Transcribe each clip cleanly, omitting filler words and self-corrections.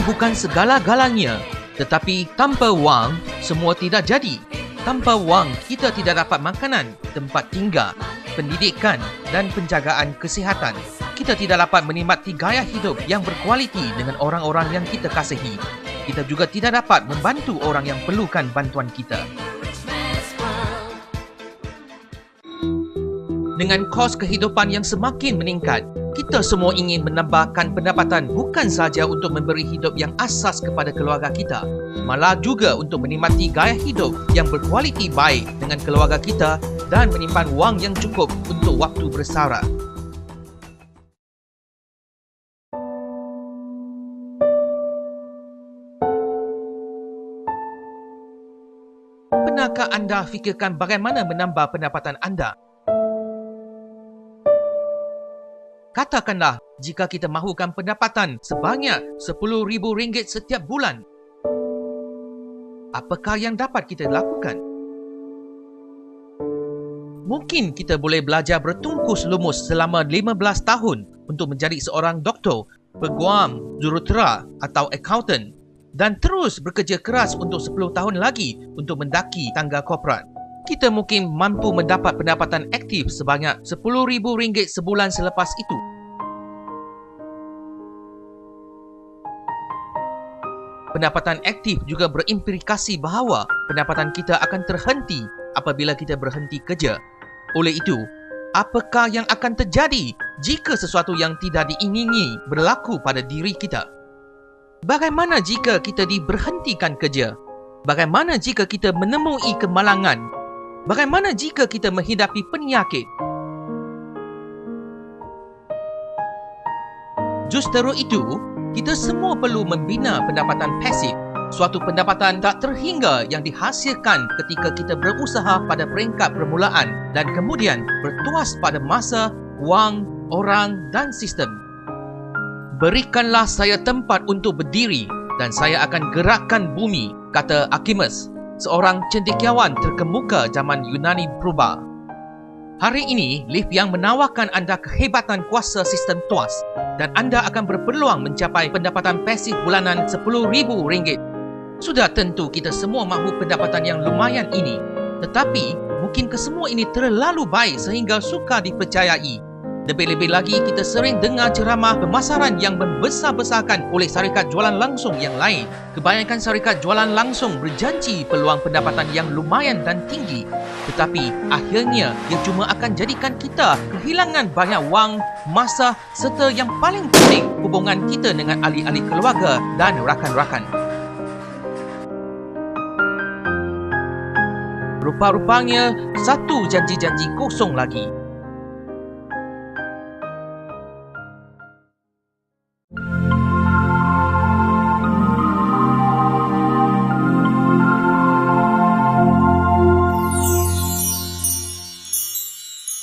bukan segala-galanya. Tetapi tanpa wang, semua tidak jadi. Tanpa wang, kita tidak dapat makanan, tempat tinggal, pendidikan dan penjagaan kesihatan. Kita tidak dapat menikmati gaya hidup yang berkualiti dengan orang-orang yang kita kasihi. Kita juga tidak dapat membantu orang yang perlukan bantuan kita. Dengan kos kehidupan yang semakin meningkat, kita semua ingin menambahkan pendapatan bukan sahaja untuk memberi hidup yang asas kepada keluarga kita, malah juga untuk menikmati gaya hidup yang berkualiti baik dengan keluarga kita dan menyimpan wang yang cukup untuk waktu bersara. Pernahkah anda fikirkan bagaimana menambah pendapatan anda? Katakanlah, jika kita mahukan pendapatan sebanyak RM10,000 setiap bulan, apakah yang dapat kita lakukan? Mungkin kita boleh belajar bertungkus lumus selama 15 tahun untuk menjadi seorang doktor, peguam, jurutera atau akauntan dan terus bekerja keras untuk 10 tahun lagi untuk mendaki tangga korporat. Kita mungkin mampu mendapat pendapatan aktif sebanyak RM10,000 sebulan selepas itu. Pendapatan aktif juga berimplikasi bahawa pendapatan kita akan terhenti apabila kita berhenti kerja. Oleh itu, apakah yang akan terjadi jika sesuatu yang tidak diingini berlaku pada diri kita? Bagaimana jika kita diberhentikan kerja? Bagaimana jika kita menemui kemalangan? Bagaimana jika kita menghadapi penyakit? Justru itu, kita semua perlu membina pendapatan pasif, suatu pendapatan tak terhingga yang dihasilkan ketika kita berusaha pada peringkat permulaan dan kemudian bertuas pada masa, wang, orang dan sistem. Berikanlah saya tempat untuk berdiri dan saya akan gerakkan bumi, kata Archimedes, seorang cendekiawan terkemuka zaman Yunani Purba. Hari ini, Liv Yang menawarkan anda kehebatan kuasa sistem tuas dan anda akan berpeluang mencapai pendapatan pasif bulanan RM10,000. Sudah tentu kita semua mahu pendapatan yang lumayan ini, tetapi mungkin kesemua ini terlalu baik sehingga sukar dipercayai. Lebih-lebih lagi, kita sering dengar ceramah pemasaran yang membesar-besarkan oleh syarikat jualan langsung yang lain. Kebanyakan syarikat jualan langsung berjanji peluang pendapatan yang lumayan dan tinggi. Tetapi akhirnya, ia cuma akan jadikan kita kehilangan banyak wang, masa serta yang paling penting, hubungan kita dengan ahli-ahli keluarga dan rakan-rakan. Rupa-rupanya, satu janji-janji kosong lagi.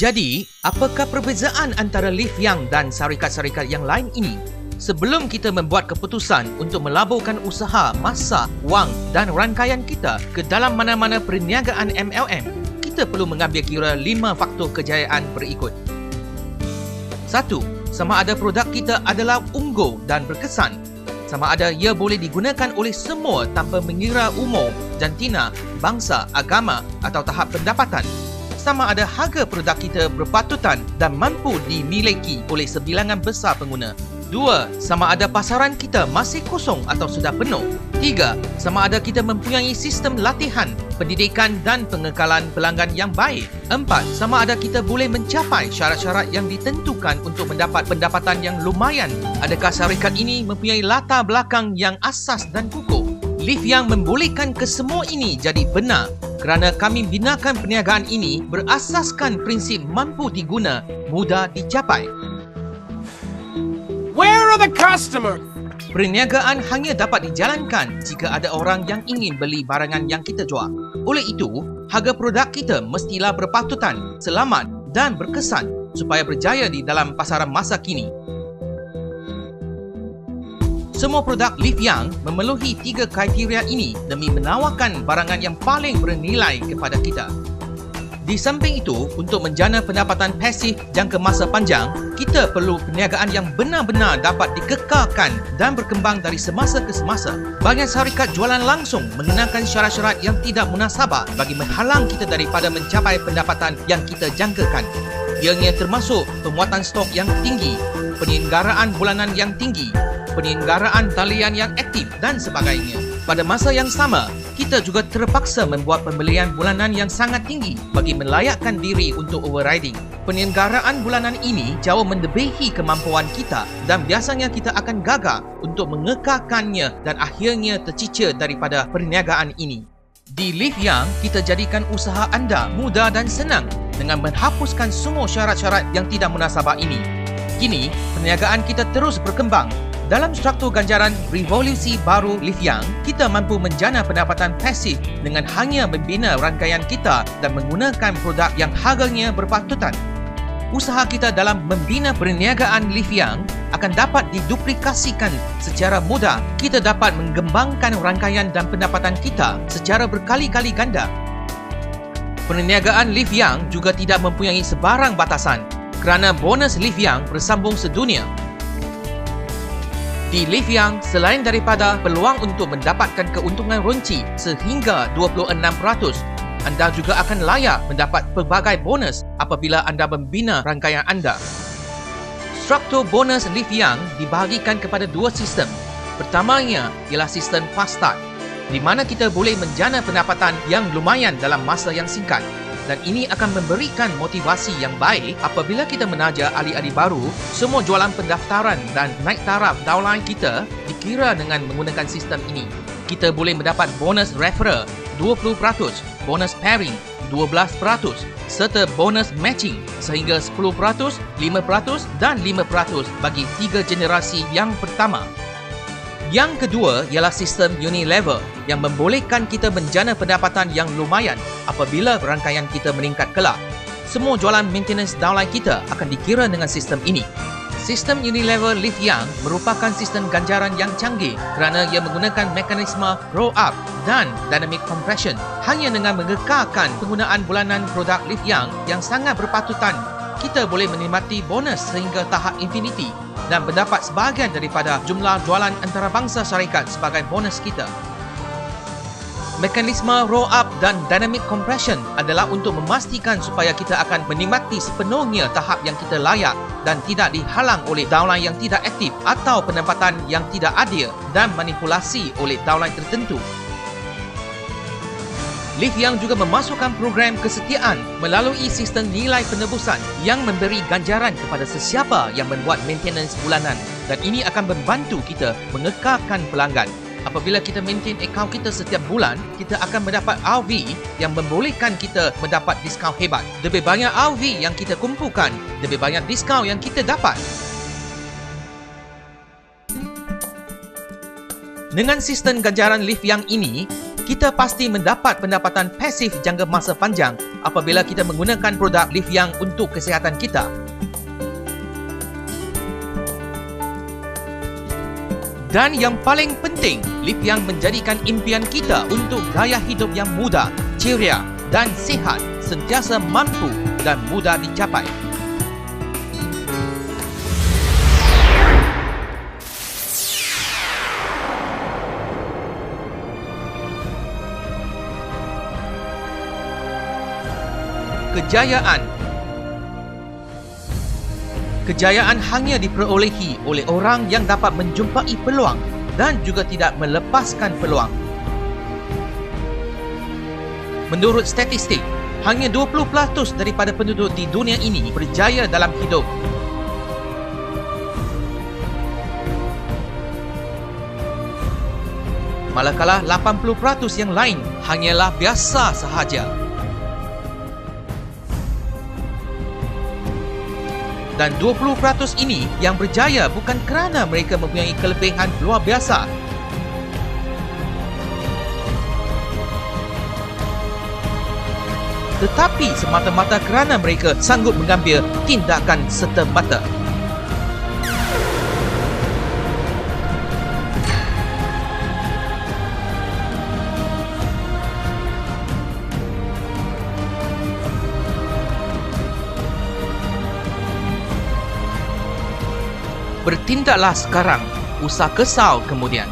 Jadi, apakah perbezaan antara Liv Yang dan syarikat-syarikat yang lain ini? Sebelum kita membuat keputusan untuk melaburkan usaha, masa, wang dan rangkaian kita ke dalam mana-mana perniagaan MLM, kita perlu mengambil kira 5 faktor kejayaan berikut. 1. Sama ada produk kita adalah unggul dan berkesan. Sama ada ia boleh digunakan oleh semua tanpa mengira umur, jantina, bangsa, agama atau tahap pendapatan. Sama ada harga produk kita berpatutan dan mampu dimiliki oleh sebilangan besar pengguna. 2. Sama ada pasaran kita masih kosong atau sudah penuh. 3. Sama ada kita mempunyai sistem latihan, pendidikan dan pengekalan pelanggan yang baik. 4. Sama ada kita boleh mencapai syarat-syarat yang ditentukan untuk mendapat pendapatan yang lumayan. Adakah syarikat ini mempunyai latar belakang yang asas dan kukuh? Liv Yang membolehkan kesemua ini jadi benar kerana kami binakan perniagaan ini berasaskan prinsip mampu diguna, mudah dicapai. Where are the customers? Perniagaan hanya dapat dijalankan jika ada orang yang ingin beli barangan yang kita jual. Oleh itu, harga produk kita mestilah berpatutan, selamat dan berkesan supaya berjaya di dalam pasaran masa kini. Semua produk Liv Yang memenuhi 3 kriteria ini demi menawarkan barangan yang paling bernilai kepada kita. Di samping itu, untuk menjana pendapatan pasif jangka masa panjang, kita perlu perniagaan yang benar-benar dapat dikekalkan dan berkembang dari semasa ke semasa. Banyak syarikat jualan langsung mengenakan syarat-syarat yang tidak munasabah bagi menghalang kita daripada mencapai pendapatan yang kita jangkakan. Ianya termasuk pemuatan stok yang tinggi, penyelenggaraan bulanan yang tinggi, penyelenggaraan talian yang aktif dan sebagainya. Pada masa yang sama, kita juga terpaksa membuat pembelian bulanan yang sangat tinggi bagi melayakkan diri untuk overriding. Penyelenggaraan bulanan ini jauh melebihi kemampuan kita dan biasanya kita akan gagal untuk mengekalkannya dan akhirnya tercicir daripada perniagaan ini. Di Live Young, kita jadikan usaha anda mudah dan senang dengan menghapuskan semua syarat-syarat yang tidak munasabah ini. Kini, perniagaan kita terus berkembang. Dalam struktur ganjaran revolusi baru Live Young, kita mampu menjana pendapatan pasif dengan hanya membina rangkaian kita dan menggunakan produk yang harganya berpatutan. Usaha kita dalam membina perniagaan Live Young akan dapat diduplikasikan secara mudah. Kita dapat mengembangkan rangkaian dan pendapatan kita secara berkali-kali ganda. Perniagaan Live Young juga tidak mempunyai sebarang batasan kerana bonus Live Young bersambung sedunia. Di Live Young, selain daripada peluang untuk mendapatkan keuntungan runci sehingga 26%, anda juga akan layak mendapat pelbagai bonus apabila anda membina rangkaian anda. Struktur bonus Live Young dibahagikan kepada dua sistem. Pertamanya ialah sistem Fast Start, di mana kita boleh menjana pendapatan yang lumayan dalam masa yang singkat. Dan ini akan memberikan motivasi yang baik apabila kita menaja ahli-ahli baru. Semua jualan pendaftaran dan naik taraf downline kita dikira dengan menggunakan sistem ini. Kita boleh mendapat bonus referral 20%, bonus pairing 12%, serta bonus matching sehingga 10%, 5% dan 5% bagi 3 generasi yang pertama. Yang kedua ialah sistem Unilever yang membolehkan kita menjana pendapatan yang lumayan apabila rangkaian kita meningkat kelak. Semua jualan maintenance downline kita akan dikira dengan sistem ini. Sistem Unilever Live Young merupakan sistem ganjaran yang canggih kerana ia menggunakan mekanisme roll-up dan dynamic compression. Hanya dengan mengekalkan penggunaan bulanan produk Live Young yang sangat berpatutan, kita boleh menikmati bonus sehingga tahap infinity dan mendapat sebahagian daripada jumlah jualan antarabangsa syarikat sebagai bonus kita. Mekanisme roll-up dan dynamic compression adalah untuk memastikan supaya kita akan menikmati sepenuhnya tahap yang kita layak dan tidak dihalang oleh downline yang tidak aktif atau pendapatan yang tidak adil dan manipulasi oleh downline tertentu. Live Young juga memasukkan program kesetiaan melalui sistem nilai penebusan yang memberi ganjaran kepada sesiapa yang membuat maintenance bulanan, dan ini akan membantu kita mengekalkan pelanggan. Apabila kita maintain akaun kita setiap bulan, kita akan mendapat RV yang membolehkan kita mendapat diskaun hebat. Lebih banyak RV yang kita kumpulkan, lebih banyak diskaun yang kita dapat. Dengan sistem ganjaran Live Young ini, kita pasti mendapat pendapatan pasif jangka masa panjang apabila kita menggunakan produk Live Young untuk kesihatan kita. Dan yang paling penting, Live Young menjadikan impian kita untuk gaya hidup yang mudah, ceria dan sihat sentiasa mampu dan mudah dicapai. Kejayaan hanya diperolehi oleh orang yang dapat menjumpai peluang dan juga tidak melepaskan peluang. Menurut statistik, hanya 20% daripada penduduk di dunia ini berjaya dalam hidup. Manakala 80% yang lain hanyalah biasa sahaja. Dan 20% ini yang berjaya bukan kerana mereka mempunyai kelebihan luar biasa. Tetapi semata-mata kerana mereka sanggup mengambil tindakan serta-merta. bertindaklah sekarang, usah kesal kemudian.